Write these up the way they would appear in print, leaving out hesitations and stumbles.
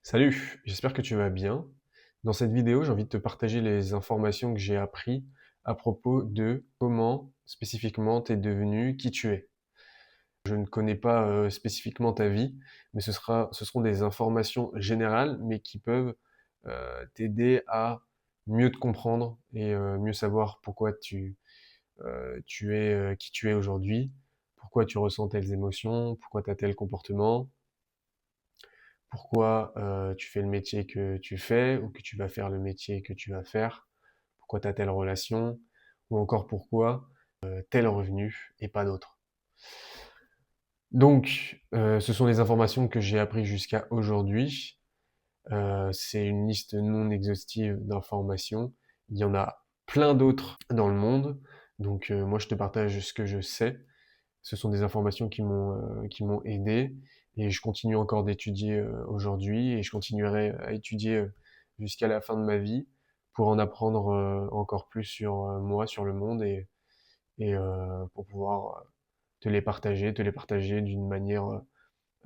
Salut, j'espère que tu vas bien. Dans cette vidéo, j'ai envie de te partager les informations que j'ai appris à propos de comment spécifiquement tu es devenu qui tu es. Je ne connais pas spécifiquement ta vie, mais ce seront des informations générales, mais qui peuvent t'aider à mieux te comprendre et mieux savoir pourquoi tu es qui tu es aujourd'hui, pourquoi tu ressens telles émotions, pourquoi tu as tel comportement, pourquoi tu fais le métier que tu fais ou que tu vas faire le métier que tu vas faire, pourquoi tu as telle relation, ou encore pourquoi tel revenu et pas d'autre. Donc, ce sont les informations que j'ai appris jusqu'à aujourd'hui. C'est une liste non exhaustive d'informations. Il y en a plein d'autres dans le monde. Donc, moi, je te partage ce que je sais. Ce sont des informations qui m'ont aidé et je continue encore d'étudier aujourd'hui et je continuerai à étudier jusqu'à la fin de ma vie pour en apprendre encore plus sur moi, sur le monde et pour pouvoir te les partager d'une manière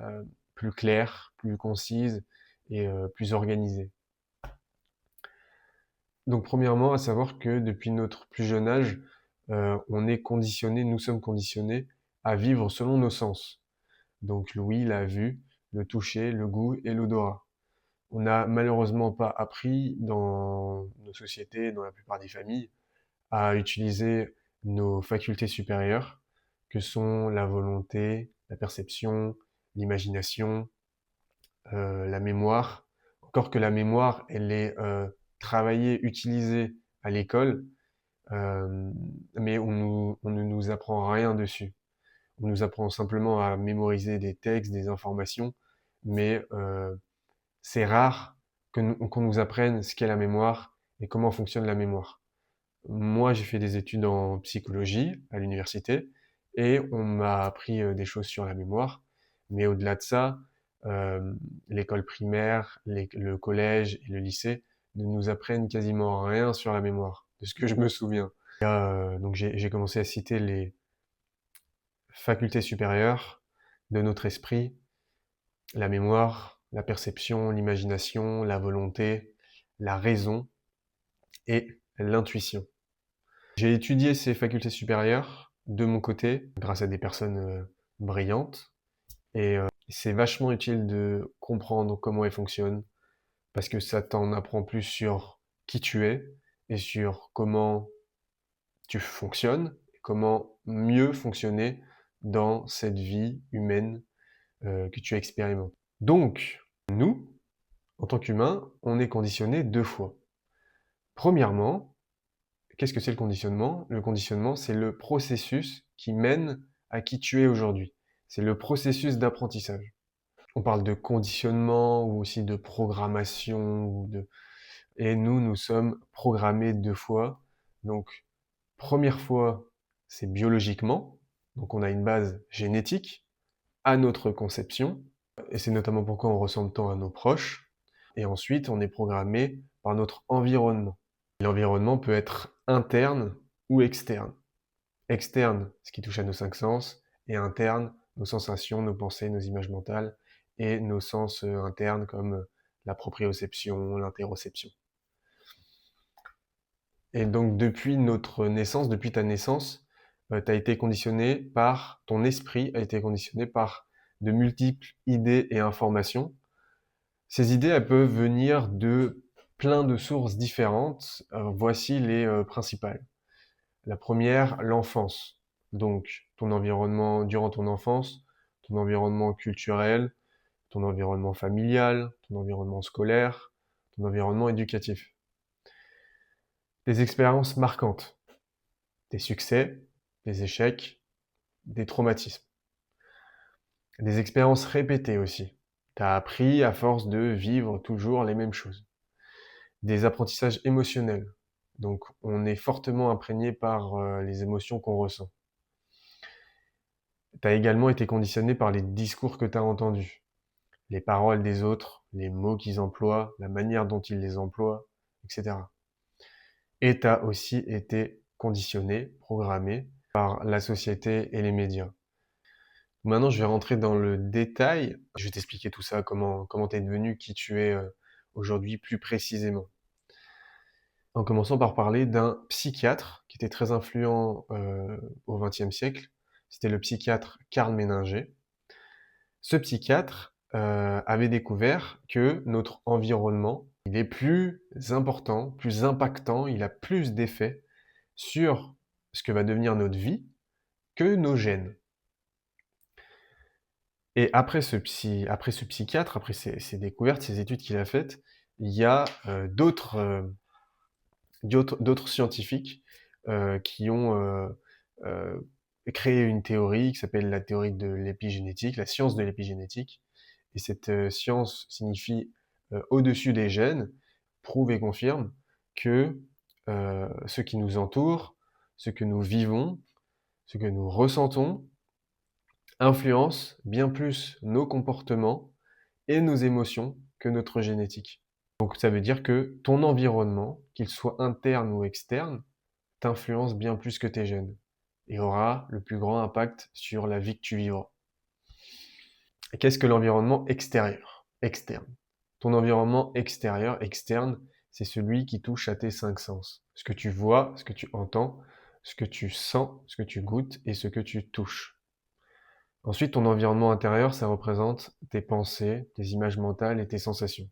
euh, plus claire, plus concise et plus organisée. Donc premièrement, à savoir que depuis notre plus jeune âge, on est conditionné, nous sommes conditionnés à vivre selon nos sens. Donc l'ouïe, la vue, le toucher, le goût et l'odorat. On n'a malheureusement pas appris dans nos sociétés, dans la plupart des familles, à utiliser nos facultés supérieures, que sont la volonté, la perception, l'imagination, la mémoire. Encore que la mémoire, elle est travaillée, utilisée à l'école, mais on ne nous apprend rien dessus. On nous apprend simplement à mémoriser des textes, des informations, mais c'est rare qu'on nous apprenne ce qu'est la mémoire et comment fonctionne la mémoire. Moi, j'ai fait des études en psychologie à l'université et on m'a appris des choses sur la mémoire, mais au-delà de ça, euh, l'école primaire, le collège et le lycée ne nous apprennent quasiment rien sur la mémoire, de ce que je me souviens. Donc j'ai commencé à citer les facultés supérieures de notre esprit, la mémoire, la perception, l'imagination, la volonté, la raison et l'intuition. J'ai étudié ces facultés supérieures de mon côté grâce à des personnes brillantes et c'est vachement utile de comprendre comment elles fonctionnent parce que ça t'en apprend plus sur qui tu es et sur comment tu fonctionnes, comment mieux fonctionner dans cette vie humaine que tu expérimentes. Donc, nous, en tant qu'humains, on est conditionné deux fois. Premièrement, qu'est-ce que c'est le conditionnement? Le conditionnement, c'est le processus qui mène à qui tu es aujourd'hui. C'est le processus d'apprentissage. On parle de conditionnement ou aussi de programmation et nous sommes programmés deux fois. Donc, première fois, c'est biologiquement. Donc, on a une base génétique à notre conception. Et c'est notamment pourquoi on ressemble tant à nos proches. Et ensuite, on est programmé par notre environnement. L'environnement peut être interne ou externe. Externe, ce qui touche à nos cinq sens, et interne, nos sensations, nos pensées, nos images mentales, et nos sens internes comme la proprioception, l'interoception. Et donc depuis notre naissance, depuis ta naissance, t'as été conditionné par, ton esprit a été conditionné par de multiples idées et informations. Ces idées, elles peuvent venir de plein de sources différentes. Voici les principales. La première, l'enfance. Donc, ton environnement durant ton enfance, ton environnement culturel, ton environnement familial, ton environnement scolaire, ton environnement éducatif. Des expériences marquantes, des succès, des échecs, des traumatismes. Des expériences répétées aussi. T'as appris à force de vivre toujours les mêmes choses. Des apprentissages émotionnels. Donc, on est fortement imprégné par les émotions qu'on ressent. Tu as également été conditionné par les discours que tu as entendus, les paroles des autres, les mots qu'ils emploient, la manière dont ils les emploient, etc. Et tu as aussi été conditionné, programmé par la société et les médias. Maintenant, je vais rentrer dans le détail. Je vais t'expliquer tout ça, comment tu es devenu qui tu es aujourd'hui plus précisément. En commençant par parler d'un psychiatre qui était très influent au XXe siècle. C'était le psychiatre Karl Menninger. Ce psychiatre avait découvert que notre environnement, il est plus important, plus impactant, il a plus d'effet sur ce que va devenir notre vie que nos gènes. Et après ce psychiatre, après ces découvertes, ces études qu'il a faites, il y a d'autres scientifiques qui ont créé une théorie qui s'appelle la théorie de l'épigénétique, la science de l'épigénétique. Et cette science signifie au-dessus des gènes, prouve et confirme que ce qui nous entoure, ce que nous vivons, ce que nous ressentons, influence bien plus nos comportements et nos émotions que notre génétique. Donc ça veut dire que ton environnement, qu'il soit interne ou externe, t'influence bien plus que tes gènes et aura le plus grand impact sur la vie que tu vivras. Et qu'est-ce que l'environnement extérieur? Externe. Ton environnement extérieur, externe, c'est celui qui touche à tes cinq sens. Ce que tu vois, ce que tu entends, ce que tu sens, ce que tu goûtes et ce que tu touches. Ensuite, ton environnement intérieur, ça représente tes pensées, tes images mentales et tes sensations.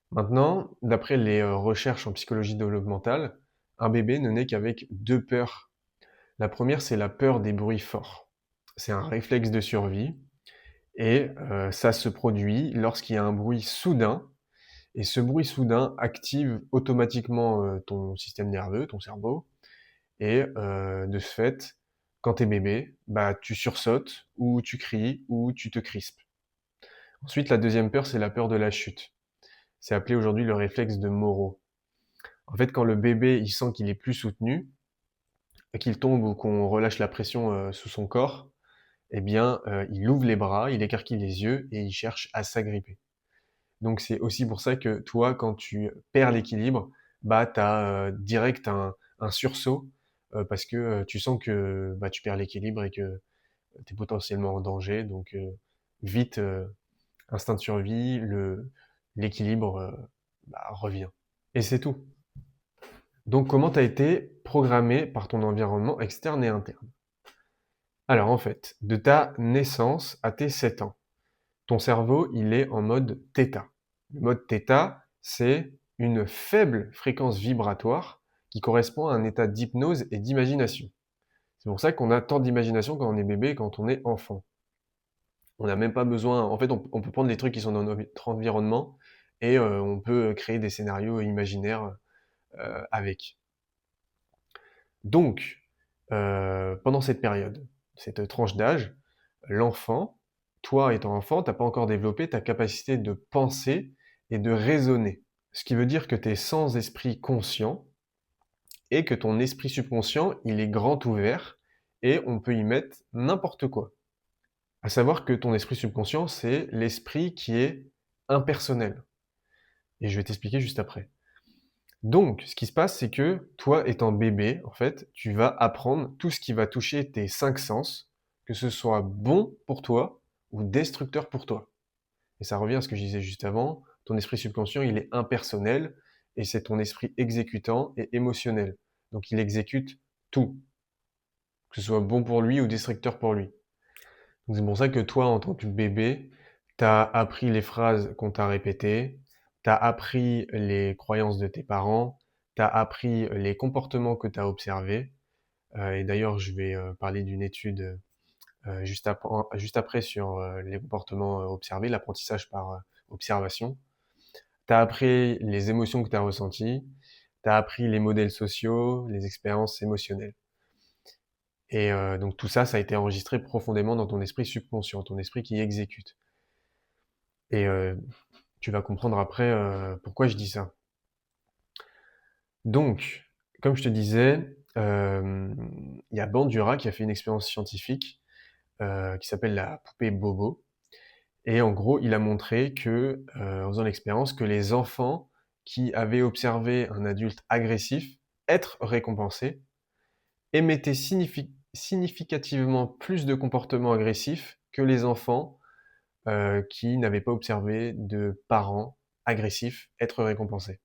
Maintenant, d'après les recherches en psychologie développementale, un bébé ne naît qu'avec deux peurs. La première, c'est la peur des bruits forts. C'est un réflexe de survie et ça se produit lorsqu'il y a un bruit soudain. Et ce bruit soudain active automatiquement ton système nerveux, ton cerveau. Et de ce fait, quand t'es bébé, bah, tu sursautes, ou tu cries, ou tu te crispes. Ensuite, la deuxième peur, c'est la peur de la chute. C'est appelé aujourd'hui le réflexe de Moro. En fait, quand le bébé il sent qu'il est plus soutenu, qu'il tombe ou qu'on relâche la pression sous son corps, eh bien, il ouvre les bras, il écarquille les yeux et il cherche à s'agripper. Donc c'est aussi pour ça que toi, quand tu perds l'équilibre, bah tu as direct un sursaut parce que tu sens que bah, tu perds l'équilibre et que tu es potentiellement en danger. Donc vite, instinct de survie, l'équilibre bah, revient. Et c'est tout. Donc comment tu as été programmé par ton environnement externe et interne? Alors en fait, de ta naissance à tes 7 ans, ton cerveau, il est en mode θ. Le mode θ, c'est une faible fréquence vibratoire qui correspond à un état d'hypnose et d'imagination. C'est pour ça qu'on a tant d'imagination quand on est bébé et quand on est enfant. On n'a même pas besoin, en fait, on peut prendre les trucs qui sont dans notre environnement et on peut créer des scénarios imaginaires avec. Donc, pendant cette période, cette tranche d'âge, l'enfant, toi étant enfant, t'as pas encore développé ta capacité de penser et de raisonner. Ce qui veut dire que tu es sans esprit conscient et que ton esprit subconscient, il est grand ouvert et on peut y mettre n'importe quoi. À savoir que ton esprit subconscient, c'est l'esprit qui est impersonnel. Et je vais t'expliquer juste après. Donc, ce qui se passe, c'est que toi, étant bébé, en fait, tu vas apprendre tout ce qui va toucher tes cinq sens, que ce soit bon pour toi ou destructeur pour toi. Et ça revient à ce que je disais juste avant, ton esprit subconscient, il est impersonnel, et c'est ton esprit exécutant et émotionnel. Donc il exécute tout, que ce soit bon pour lui ou destructeur pour lui. Donc c'est pour ça que toi, en tant que bébé, t'as appris les phrases qu'on t'a répétées, t'as appris les croyances de tes parents, t'as appris les comportements que t'as observés. Et d'ailleurs, je vais parler d'une étude juste après sur les comportements observés, l'apprentissage par observation. T'as appris les émotions que t'as ressenties, t'as appris les modèles sociaux, les expériences émotionnelles. Et donc tout ça, ça a été enregistré profondément dans ton esprit subconscient, ton esprit qui exécute. Et tu vas comprendre après pourquoi je dis ça. Donc, comme je te disais, il y a Bandura qui a fait une expérience scientifique qui s'appelle la poupée Bobo. Et en gros, il a montré que, en faisant l'expérience, que les enfants qui avaient observé un adulte agressif être récompensé émettaient significativement plus de comportements agressifs que les enfants qui n'avaient pas observé de parents agressifs être récompensés.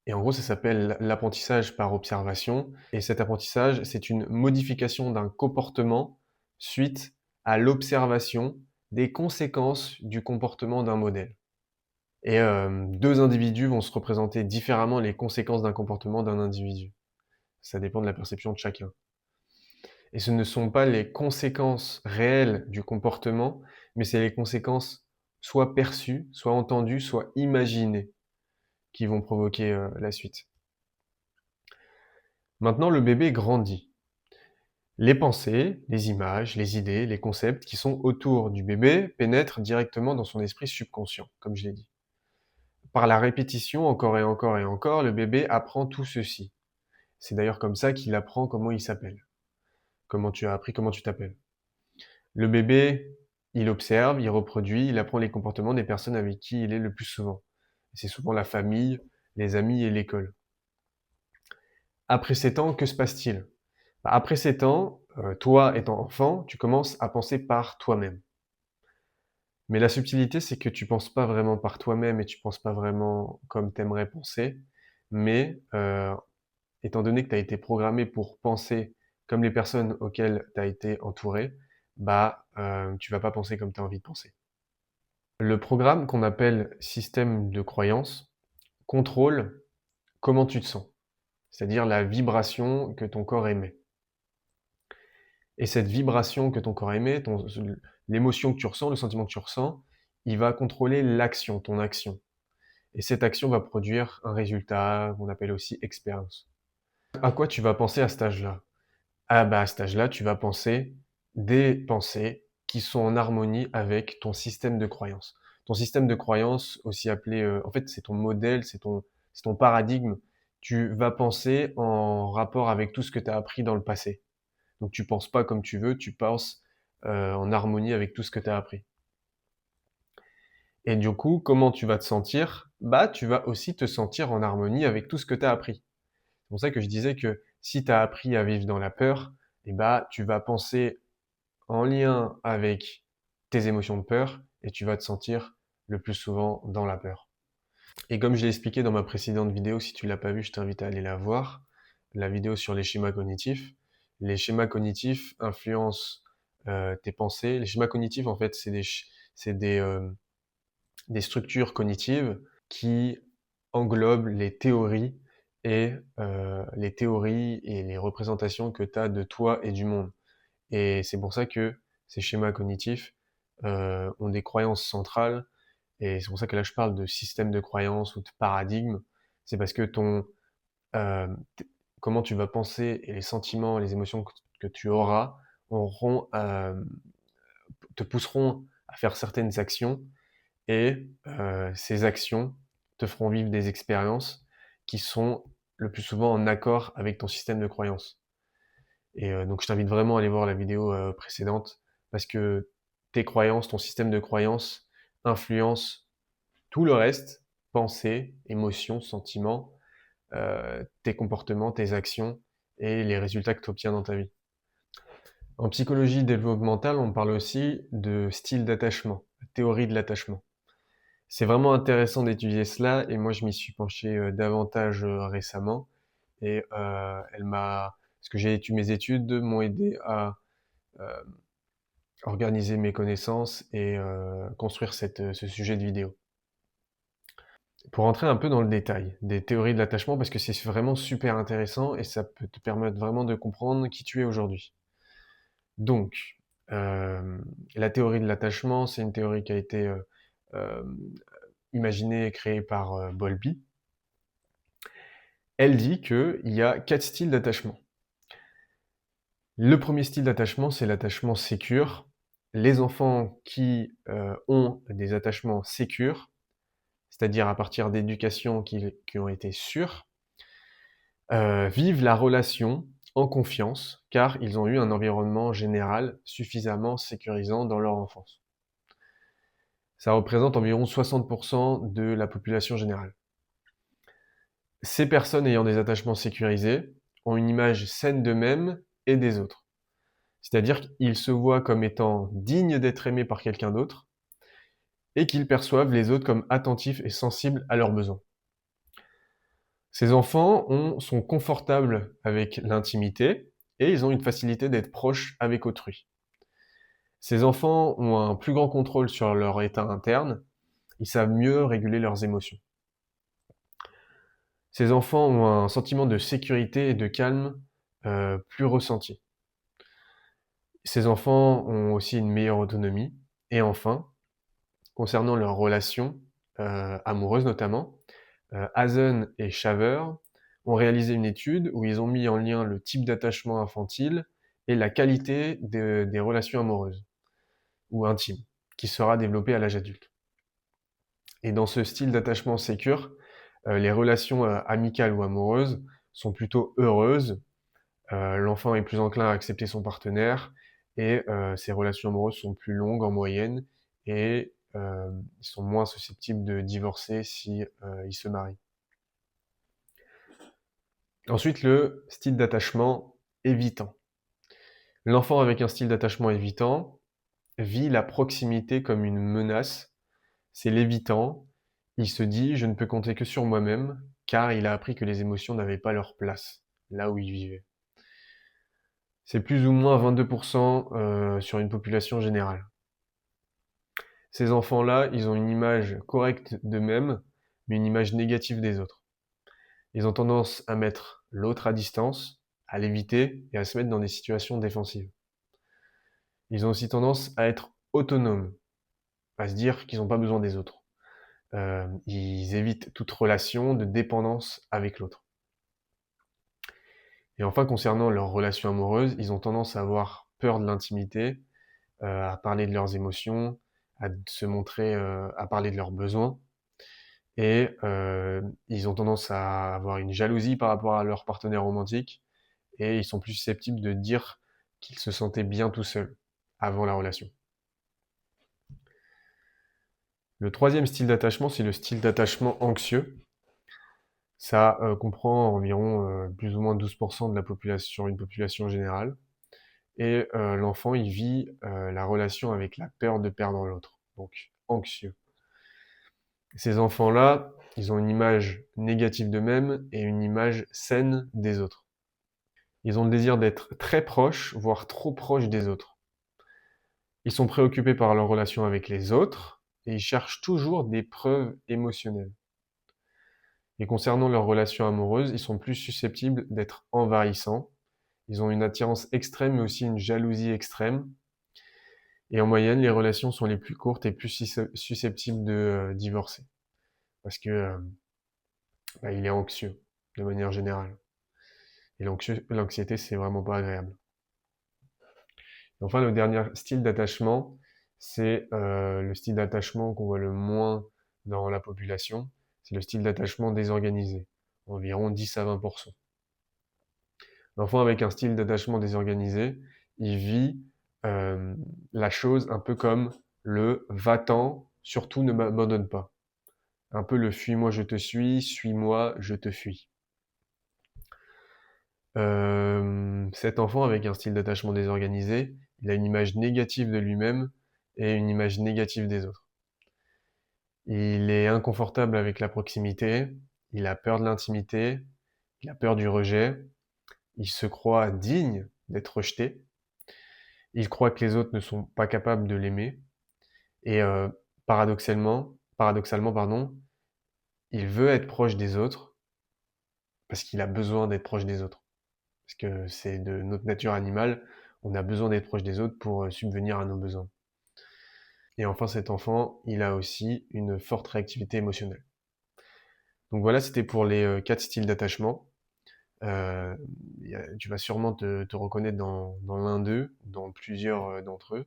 Et en gros, ça s'appelle l'apprentissage par observation. Et cet apprentissage, c'est une modification d'un comportement suite à l'observation des conséquences du comportement d'un modèle. Et deux individus vont se représenter différemment les conséquences d'un comportement d'un individu. Ça dépend de la perception de chacun. Et ce ne sont pas les conséquences réelles du comportement, mais c'est les conséquences soit perçues, soit entendues, soit imaginées qui vont provoquer la suite. Maintenant, le bébé grandit. Les pensées, les images, les idées, les concepts qui sont autour du bébé pénètrent directement dans son esprit subconscient, comme je l'ai dit. Par la répétition, encore et encore et encore, le bébé apprend tout ceci. C'est d'ailleurs comme ça qu'il apprend comment il s'appelle. Comment tu as appris comment tu t'appelles. Le bébé, il observe, il reproduit, il apprend les comportements des personnes avec qui il est le plus souvent. C'est souvent la famille, les amis et l'école. Après 7 ans, que se passe-t-il? Après 7 ans, toi étant enfant, tu commences à penser par toi-même. Mais la subtilité, c'est que tu penses pas vraiment par toi-même et tu penses pas vraiment comme t'aimerais penser, mais étant donné que tu as été programmé pour penser comme les personnes auxquelles tu as été entouré, tu vas pas penser comme tu as envie de penser. Le programme qu'on appelle système de croyance contrôle comment tu te sens, c'est-à-dire la vibration que ton corps émet. Et cette vibration que ton corps émet, l'émotion que tu ressens, le sentiment que tu ressens, il va contrôler l'action, ton action. Et cette action va produire un résultat qu'on appelle aussi expérience. À quoi tu vas penser à cet âge-là? À cet âge-là, tu vas penser des pensées qui sont en harmonie avec ton système de croyance. Ton système de croyance, aussi appelé, en fait, c'est ton modèle, c'est ton paradigme. Tu vas penser en rapport avec tout ce que tu as appris dans le passé. Donc tu penses pas comme tu veux, tu penses en harmonie avec tout ce que tu as appris. Et du coup, comment tu vas te sentir? Tu vas aussi te sentir en harmonie avec tout ce que tu as appris. C'est pour ça que je disais que si tu as appris à vivre dans la peur, tu vas penser en lien avec tes émotions de peur et tu vas te sentir le plus souvent dans la peur. Et comme je l'ai expliqué dans ma précédente vidéo, si tu l'as pas vue, je t'invite à aller la voir, la vidéo sur les schémas cognitifs. Les schémas cognitifs influencent tes pensées. Les schémas cognitifs, en fait, c'est des structures cognitives qui englobent les théories et les représentations que tu as de toi et du monde. Et c'est pour ça que ces schémas cognitifs ont des croyances centrales. Et c'est pour ça que là, je parle de système de croyances ou de paradigme. C'est parce que euh, comment tu vas penser et les sentiments, les émotions que tu auras te pousseront à faire certaines actions et ces actions te feront vivre des expériences qui sont le plus souvent en accord avec ton système de croyances. Et donc je t'invite vraiment à aller voir la vidéo précédente parce que tes croyances, ton système de croyances influence tout le reste, pensées, émotions, sentiments, tes comportements, tes actions et les résultats que tu obtiens dans ta vie. En psychologie développementale, on parle aussi de style d'attachement, théorie de l'attachement. C'est vraiment intéressant d'étudier cela et moi je m'y suis penché davantage récemment et parce que mes études m'ont aidé à euh, organiser mes connaissances et construire ce sujet de vidéo. Pour rentrer un peu dans le détail des théories de l'attachement, parce que c'est vraiment super intéressant et ça peut te permettre vraiment de comprendre qui tu es aujourd'hui. Donc, la théorie de l'attachement, c'est une théorie qui a été euh, imaginée et créée par Bowlby. Elle dit qu'il y a 4 styles d'attachement. Le premier style d'attachement, c'est l'attachement sécure. Les enfants qui ont des attachements sécures, c'est-à-dire à partir d'éducations qui ont été sûres, vivent la relation en confiance, car ils ont eu un environnement général suffisamment sécurisant dans leur enfance. Ça représente environ 60% de la population générale. Ces personnes ayant des attachements sécurisés ont une image saine d'eux-mêmes et des autres. C'est-à-dire qu'ils se voient comme étant dignes d'être aimés par quelqu'un d'autre et qu'ils perçoivent les autres comme attentifs et sensibles à leurs besoins. Ces enfants sont confortables avec l'intimité et ils ont une facilité d'être proches avec autrui. Ces enfants ont un plus grand contrôle sur leur état interne, ils savent mieux réguler leurs émotions. Ces enfants ont un sentiment de sécurité et de calme plus ressenti. Ces enfants ont aussi une meilleure autonomie. Et enfin, concernant leurs relations amoureuses notamment, Hazen et Shaver ont réalisé une étude où ils ont mis en lien le type d'attachement infantile et la qualité des relations amoureuses ou intimes qui sera développée à l'âge adulte. Et dans ce style d'attachement sécure, les relations amicales ou amoureuses sont plutôt heureuses, l'enfant est plus enclin à accepter son partenaire et ses relations amoureuses sont plus longues en moyenne et ils sont moins susceptibles de divorcer si ils se marient. Ensuite, le style d'attachement évitant. L'enfant avec un style d'attachement évitant vit la proximité comme une menace. C'est l'évitant. Il se dit je ne peux compter que sur moi-même car il a appris que les émotions n'avaient pas leur place là où il vivait. C'est plus ou moins 22% sur une population générale. Ces enfants-là, ils ont une image correcte d'eux-mêmes, mais une image négative des autres. Ils ont tendance à mettre l'autre à distance, à l'éviter et à se mettre dans des situations défensives. Ils ont aussi tendance à être autonomes, à se dire qu'ils n'ont pas besoin des autres. Ils évitent toute relation de dépendance avec l'autre. Et enfin, concernant leurs relations amoureuses, ils ont tendance à avoir peur de l'intimité, à parler de leurs émotions, à se montrer, à parler de leurs besoins. Et ils ont tendance à avoir une jalousie par rapport à leur partenaire romantique. Et ils sont plus susceptibles de dire qu'ils se sentaient bien tout seuls avant la relation. Le troisième style d'attachement, c'est le style d'attachement anxieux. Ça comprend environ plus ou moins 12% de la population, sur une population générale. Et l'enfant, il vit la relation avec la peur de perdre l'autre, donc anxieux. Ces enfants-là, ils ont une image négative d'eux-mêmes et une image saine des autres. Ils ont le désir d'être très proches, voire trop proches des autres. Ils sont préoccupés par leur relation avec les autres et ils cherchent toujours des preuves émotionnelles. Et concernant leurs relations amoureuses, ils sont plus susceptibles d'être envahissants. Ils ont une attirance extrême mais aussi une jalousie extrême. Et en moyenne, les relations sont les plus courtes et plus susceptibles de divorcer. Parce que il est anxieux, de manière générale. Et l'anxiété, c'est vraiment pas agréable. Et enfin, le dernier style d'attachement, c'est le style d'attachement qu'on voit le moins dans la population. C'est le style d'attachement désorganisé, environ 10 à 20%. L'enfant avec un style d'attachement désorganisé, il vit la chose un peu comme le va-t'en, surtout ne m'abandonne pas. Un peu le fuis-moi, je te suis-moi, je te fuis. Cet enfant avec un style d'attachement désorganisé, il a une image négative de lui-même et une image négative des autres. Il est inconfortable avec la proximité, il a peur de l'intimité, il a peur du rejet, il se croit digne d'être rejeté, il croit que les autres ne sont pas capables de l'aimer, et paradoxalement, pardon, il veut être proche des autres parce qu'il a besoin d'être proche des autres. Parce que c'est de notre nature animale, on a besoin d'être proche des autres pour subvenir à nos besoins. Et enfin, cet enfant, il a aussi une forte réactivité émotionnelle. Donc voilà, c'était pour les 4 styles d'attachement. Tu vas sûrement te reconnaître dans l'un d'eux, dans plusieurs d'entre eux.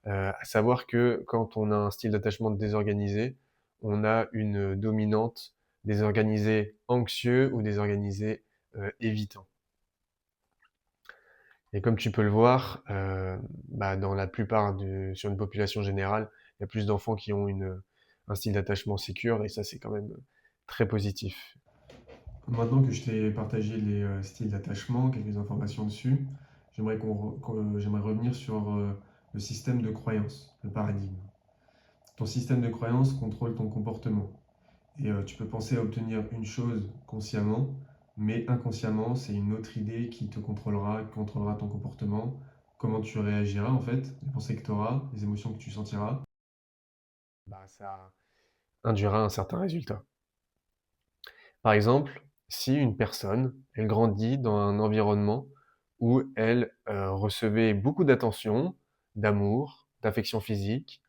À savoir que quand on a un style d'attachement désorganisé, on a une dominante désorganisé anxieux ou désorganisé évitant. Et comme tu peux le voir, dans la plupart sur une population générale, il y a plus d'enfants qui ont un style d'attachement sécure et ça c'est quand même très positif. Maintenant que je t'ai partagé les styles d'attachement, quelques informations dessus, j'aimerais revenir sur le système de croyance, le paradigme. Ton système de croyance contrôle ton comportement. Et tu peux penser à obtenir une chose consciemment, mais inconsciemment, c'est une autre idée qui contrôlera ton comportement, comment tu réagiras en fait, les pensées que tu auras, les émotions que tu sentiras. Bah, ça induira un certain résultat. Par exemple, si une personne, elle grandit dans un environnement où elle recevait beaucoup d'attention, d'amour, d'affection physique,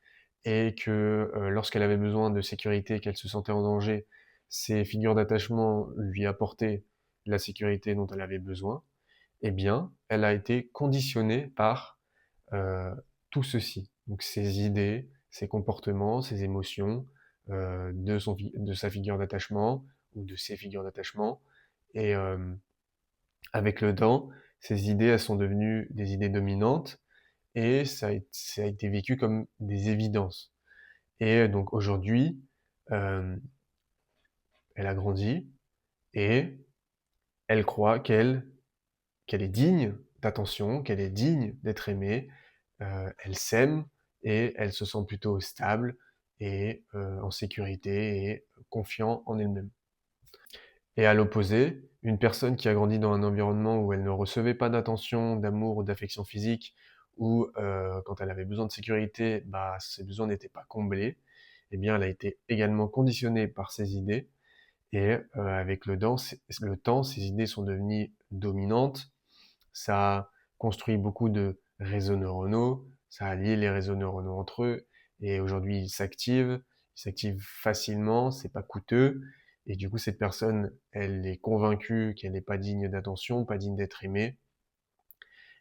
et que lorsqu'elle avait besoin de sécurité, qu'elle se sentait en danger, ces figures d'attachement lui apportaient la sécurité dont elle avait besoin, eh bien, elle a été conditionnée par euh, tout ceci. Donc ses idées, ses comportements, ses émotions, de sa figure d'attachement ou de ses figures d'attachement. Et avec le temps, ces idées, elles sont devenues des idées dominantes et ça a été vécu comme des évidences. Et donc aujourd'hui, euh, elle a grandi et elle croit qu'elle est digne d'attention, qu'elle est digne d'être aimée, elle s'aime et elle se sent plutôt stable et en sécurité et confiant en elle-même. Et à l'opposé, une personne qui a grandi dans un environnement où elle ne recevait pas d'attention, d'amour ou d'affection physique, ou quand elle avait besoin de sécurité, bah, ses besoins n'étaient pas comblés, eh bien, elle a été également conditionnée par ses idées, et avec le temps, ces idées sont devenues dominantes, ça a construit beaucoup de réseaux neuronaux, ça a lié les réseaux neuronaux entre eux, et aujourd'hui ils s'activent facilement, c'est pas coûteux, et du coup cette personne, elle est convaincue qu'elle n'est pas digne d'attention, pas digne d'être aimée,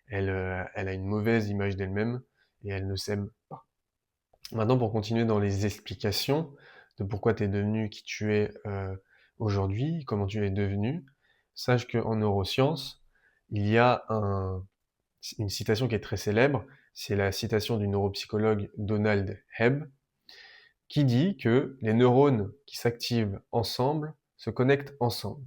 elle a une mauvaise image d'elle-même, et elle ne s'aime pas. Maintenant, pour continuer dans les explications de pourquoi tu es devenu qui tu es aujourd'hui, comment tu es devenu, sache qu'en neurosciences, il y a une citation qui est très célèbre, c'est la citation du neuropsychologue Donald Hebb, qui dit que les neurones qui s'activent ensemble se connectent ensemble.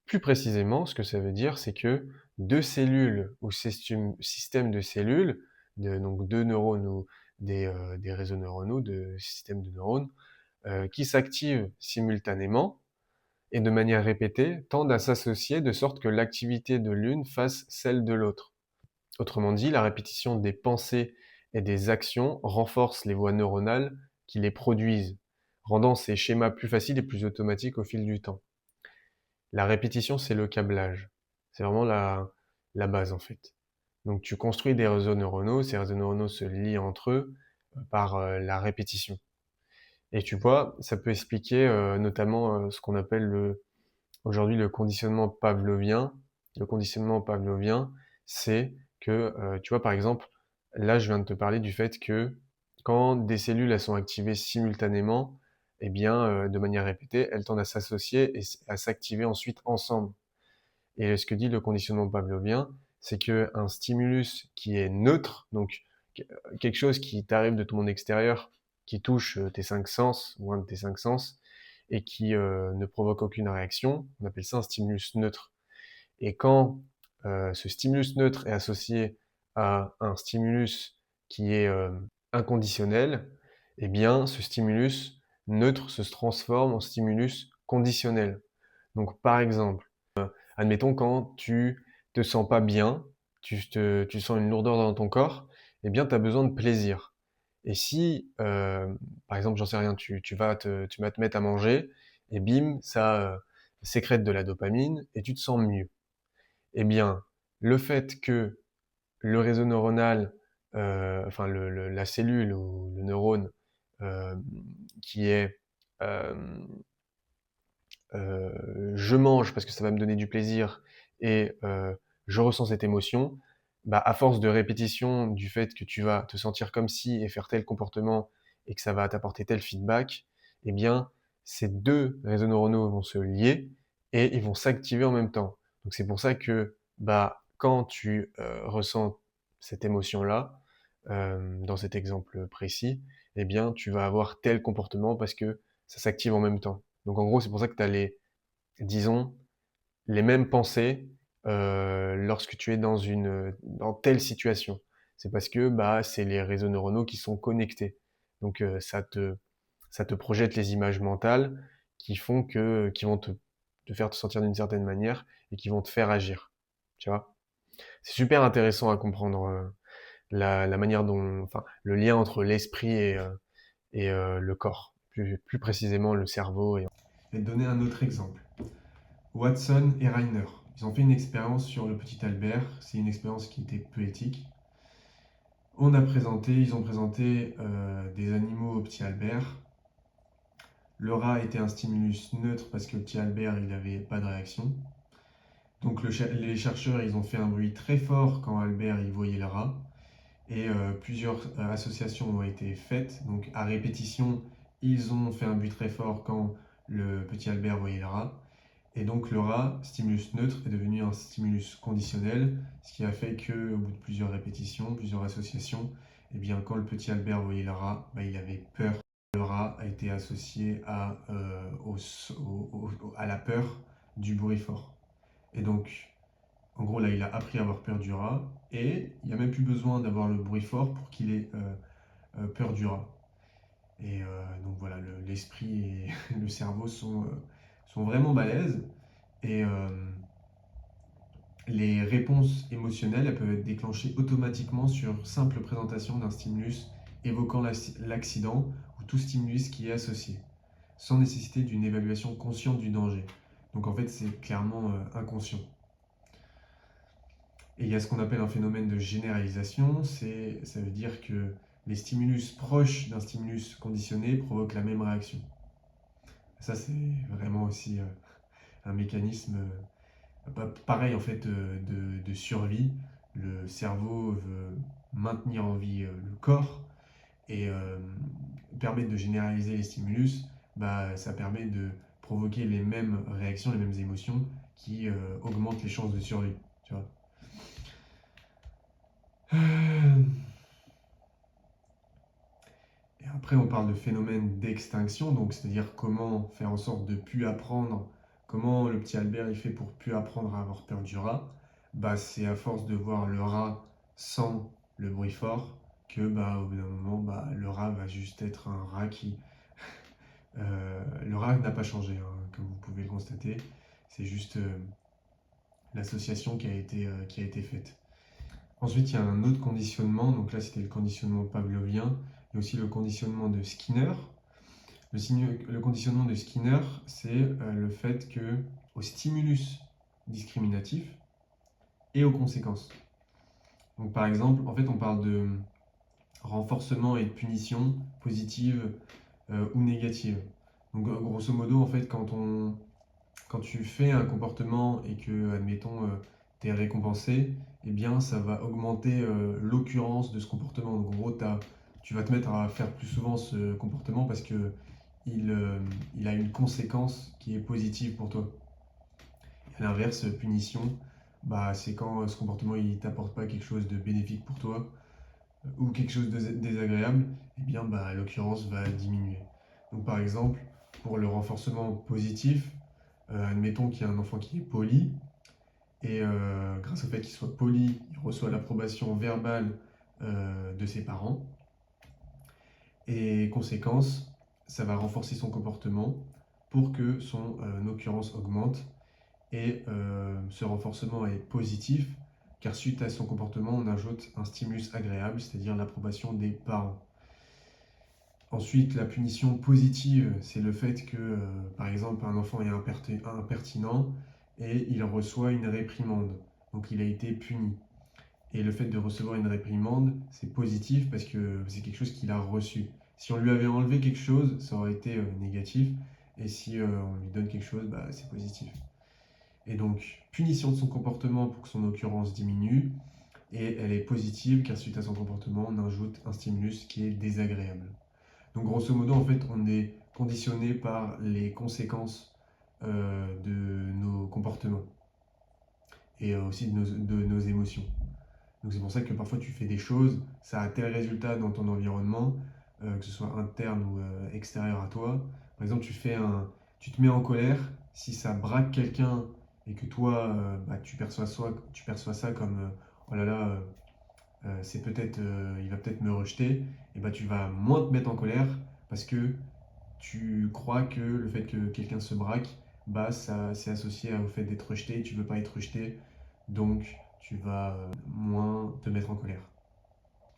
Plus précisément, ce que ça veut dire, c'est que deux cellules ou systèmes de cellules, donc deux neurones ou des réseaux neuronaux, de systèmes de neurones, qui s'activent simultanément et de manière répétée, tendent à s'associer de sorte que l'activité de l'une fasse celle de l'autre. Autrement dit, la répétition des pensées et des actions renforce les voies neuronales qui les produisent, rendant ces schémas plus faciles et plus automatiques au fil du temps. La répétition, c'est le câblage. C'est vraiment la base, en fait. Donc tu construis des réseaux neuronaux, ces réseaux neuronaux se lient entre eux par la répétition. Et tu vois, ça peut expliquer notamment ce qu'on appelle aujourd'hui le conditionnement pavlovien. Le conditionnement pavlovien, c'est que, tu vois, par exemple, là, je viens de te parler du fait que quand des cellules elles sont activées simultanément, eh bien, de manière répétée, elles tendent à s'associer et à s'activer ensuite ensemble. Et ce que dit le conditionnement pavlovien, c'est que un stimulus qui est neutre, donc quelque chose qui t'arrive de ton monde extérieur, qui touche tes cinq sens, ou un de tes cinq sens, et qui ne provoque aucune réaction, on appelle ça un stimulus neutre. Et quand ce stimulus neutre est associé à un stimulus qui est inconditionnel, eh bien ce stimulus neutre se transforme en stimulus conditionnel. Donc par exemple, admettons quand tu te sens pas bien, tu sens une lourdeur dans ton corps, eh bien tu as besoin de plaisir. Et si, par exemple, j'en sais rien, tu vas te mettre à manger, et bim, ça sécrète de la dopamine, et tu te sens mieux. Eh bien, le fait que le réseau neuronal, enfin la cellule ou le neurone euh, qui est euh, je mange parce que ça va me donner du plaisir et je ressens cette émotion, bah, à force de répétition du fait que tu vas te sentir comme si et faire tel comportement et que ça va t'apporter tel feedback, eh bien, ces deux réseaux neuronaux vont se lier et ils vont s'activer en même temps. Donc c'est pour ça que bah, quand tu ressens cette émotion-là, dans cet exemple précis, eh bien, tu vas avoir tel comportement parce que ça s'active en même temps. Donc en gros, c'est pour ça que tu as disons, les mêmes pensées lorsque tu es dans telle situation. C'est parce que, bah, c'est les réseaux neuronaux qui sont connectés. Donc, ça te projette les images mentales qui vont te faire te sentir d'une certaine manière et qui vont te faire agir. Tu vois? C'est super intéressant à comprendre, la manière dont enfin, le lien entre l'esprit et le corps, plus précisément le cerveau et Je vais te donner un autre exemple. Watson et Reiner, ils ont fait une expérience sur le petit Albert. C'est une expérience qui était peu éthique. Ils ont présenté des animaux au petit Albert. Le rat était un stimulus neutre parce que le petit Albert, il n'avait pas de réaction. Donc les chercheurs, ils ont fait un bruit très fort quand Albert, il voyait le rat. Et plusieurs associations ont été faites. Donc à répétition, ils ont fait un bruit très fort quand le petit Albert voyait le rat. Et donc le rat, stimulus neutre, est devenu un stimulus conditionnel, ce qui a fait qu'au bout de plusieurs répétitions, plusieurs associations, eh bien, quand le petit Albert voyait le rat, bah, il avait peur. Le rat a été associé à la peur du bruit fort. Et donc, en gros, là, il a appris à avoir peur du rat, et il n'y a même plus besoin d'avoir le bruit fort pour qu'il ait peur du rat. Et donc voilà, l'esprit et le cerveau sont vraiment balèzes. Et les réponses émotionnelles, elles peuvent être déclenchées automatiquement sur simple présentation d'un stimulus évoquant l'accident ou tout stimulus qui est associé, sans nécessité d'une évaluation consciente du danger. Donc en fait, c'est clairement inconscient. Et il y a ce qu'on appelle un phénomène de généralisation, ça veut dire que les stimulus proches d'un stimulus conditionné provoquent la même réaction. Ça, c'est vraiment aussi un mécanisme pareil en fait de survie. Le cerveau veut maintenir en vie le corps et permettre de généraliser les stimulus, bah, ça permet de provoquer les mêmes réactions, les mêmes émotions qui augmentent les chances de survie. Tu vois. Et après, on parle de phénomène d'extinction, donc c'est-à-dire comment faire en sorte de plus apprendre, comment le petit Albert il fait pour plus apprendre à avoir peur du rat. Bah, c'est à force de voir le rat sans le bruit fort que bah, au bout d'un moment, bah, le rat va juste être un rat qui... le rat n'a pas changé, hein, comme vous pouvez le constater. C'est juste l'association qui a été faite. Ensuite, il y a un autre conditionnement, donc là c'était le conditionnement pavlovien, il y a aussi le conditionnement de Skinner. Le conditionnement de Skinner, c'est le fait que au stimulus discriminatif et aux conséquences. Donc par exemple, en fait on parle de renforcement et de punition positive ou négative. Donc grosso modo, en fait, quand tu fais un comportement et que, admettons, tu es récompensé, eh bien, ça va augmenter l'occurrence de ce comportement. Donc, en gros, tu vas te mettre à faire plus souvent ce comportement parce que il a une conséquence qui est positive pour toi. Et à l'inverse, punition, bah, c'est quand ce comportement il t'apporte pas quelque chose de bénéfique pour toi ou quelque chose de désagréable, eh bien, bah, l'occurrence va diminuer. Donc, par exemple, pour le renforcement positif, admettons qu'il y a un enfant qui est poli, et grâce au fait qu'il soit poli, il reçoit l'approbation verbale de ses parents. Et conséquence, ça va renforcer son comportement pour que son occurrence augmente. Et ce renforcement est positif, car suite à son comportement, on ajoute un stimulus agréable, c'est-à-dire l'approbation des parents. Ensuite, la punition positive, c'est le fait que, par exemple, un enfant est impertinent et il reçoit une réprimande. Donc il a été puni. Et le fait de recevoir une réprimande, c'est positif parce que c'est quelque chose qu'il a reçu. Si on lui avait enlevé quelque chose, ça aurait été négatif. Et si on lui donne quelque chose, bah, c'est positif. Et donc, punition de son comportement pour que son occurrence diminue. Et elle est positive car suite à son comportement, on ajoute un stimulus qui est désagréable. Donc grosso modo, en fait, on est conditionné par les conséquences de nos comportements et aussi de nos émotions. Donc c'est pour ça que parfois tu fais des choses, ça a tel résultat dans ton environnement, que ce soit interne ou extérieur à toi. Par exemple, tu te mets en colère, si ça braque quelqu'un et que toi, tu perçois ça comme oh là là, c'est peut-être, il va peut-être me rejeter, et bah tu vas moins te mettre en colère parce que tu crois que le fait que quelqu'un se braque, bah ça c'est associé au fait d'être rejeté, tu veux pas être rejeté, donc tu vas moins te mettre en colère.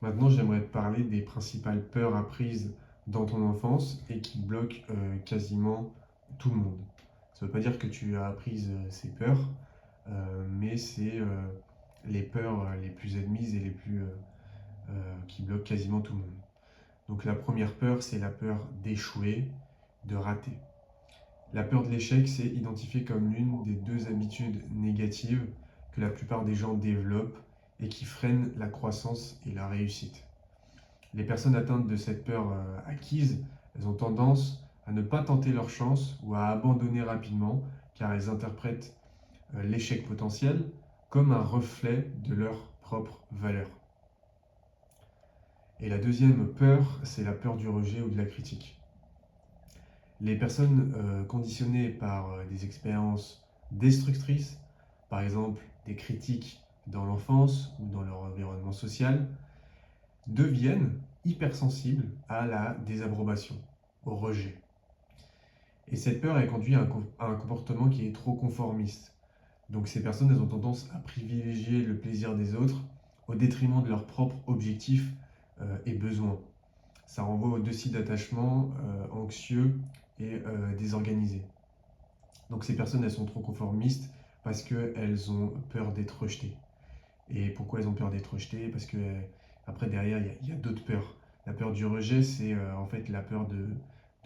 Maintenant, j'aimerais te parler des principales peurs apprises dans ton enfance et qui bloquent quasiment tout le monde. Ça ne veut pas dire que tu as appris ces peurs, mais c'est les peurs les plus admises et les plus qui bloquent quasiment tout le monde. Donc la première peur, c'est la peur d'échouer, de rater. La peur de l'échec, c'est identifié comme l'une des deux habitudes négatives que la plupart des gens développent et qui freinent la croissance et la réussite. Les personnes atteintes de cette peur acquise, elles ont tendance à ne pas tenter leur chance ou à abandonner rapidement car elles interprètent l'échec potentiel comme un reflet de leur propre valeur. Et la deuxième peur, c'est la peur du rejet ou de la critique. Les personnes conditionnées par des expériences destructrices, par exemple des critiques dans l'enfance ou dans leur environnement social, deviennent hypersensibles à la désapprobation, au rejet. Et cette peur, elle conduit à un comportement qui est trop conformiste. Donc ces personnes, elles ont tendance à privilégier le plaisir des autres au détriment de leurs propres objectifs et besoins. Ça renvoie au deux d'attachement anxieux et désorganisé. Donc ces personnes, elles sont trop conformistes parce qu'elles ont peur d'être rejetées. Et pourquoi elles ont peur d'être rejetées? Parce que après derrière, il y a d'autres peurs. La peur du rejet, c'est en fait la peur de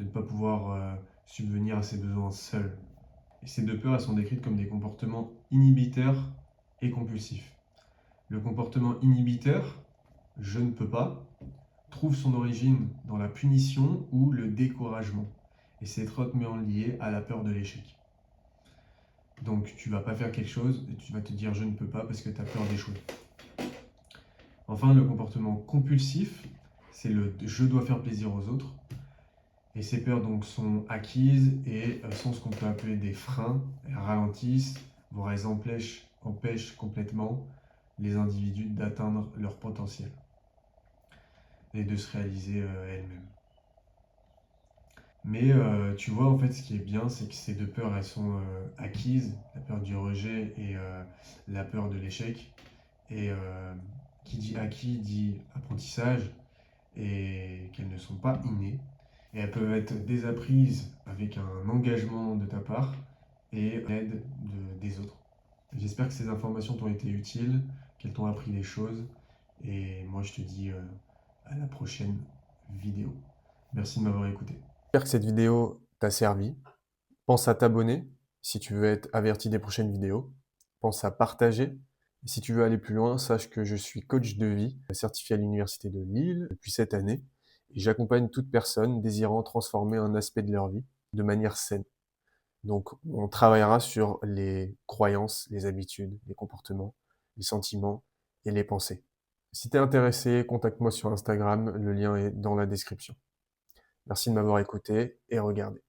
ne pas pouvoir subvenir à ses besoins seul. Et ces deux peurs, elles sont décrites comme des comportements inhibiteurs et compulsifs. Le comportement inhibiteur, je ne peux pas, trouve son origine dans la punition ou le découragement. Et c'est étroitement lié à la peur de l'échec. Donc tu vas pas faire quelque chose et tu vas te dire je ne peux pas parce que tu as peur d'échouer. Enfin, le comportement compulsif, c'est le je dois faire plaisir aux autres. Et ces peurs donc sont acquises et sont ce qu'on peut appeler des freins. Elles ralentissent, voire elles empêchent complètement les individus d'atteindre leur potentiel et de se réaliser elles-mêmes. Mais tu vois, en fait, ce qui est bien, c'est que ces deux peurs, elles sont acquises, la peur du rejet et la peur de l'échec. Et qui dit acquis dit apprentissage et qu'elles ne sont pas innées. Et elles peuvent être désapprises avec un engagement de ta part et l'aide des autres. J'espère que ces informations t'ont été utiles, qu'elles t'ont appris des choses. Et moi, je te dis à la prochaine vidéo. Merci de m'avoir écouté. J'espère que cette vidéo t'a servi. Pense à t'abonner si tu veux être averti des prochaines vidéos. Pense à partager. Et si tu veux aller plus loin, sache que je suis coach de vie, certifié à l'Université de Lille depuis cette année. Et j'accompagne toute personne désirant transformer un aspect de leur vie de manière saine. Donc, on travaillera sur les croyances, les habitudes, les comportements, les sentiments et les pensées. Si tu es intéressé, contacte-moi sur Instagram, le lien est dans la description. Merci de m'avoir écouté et regardé.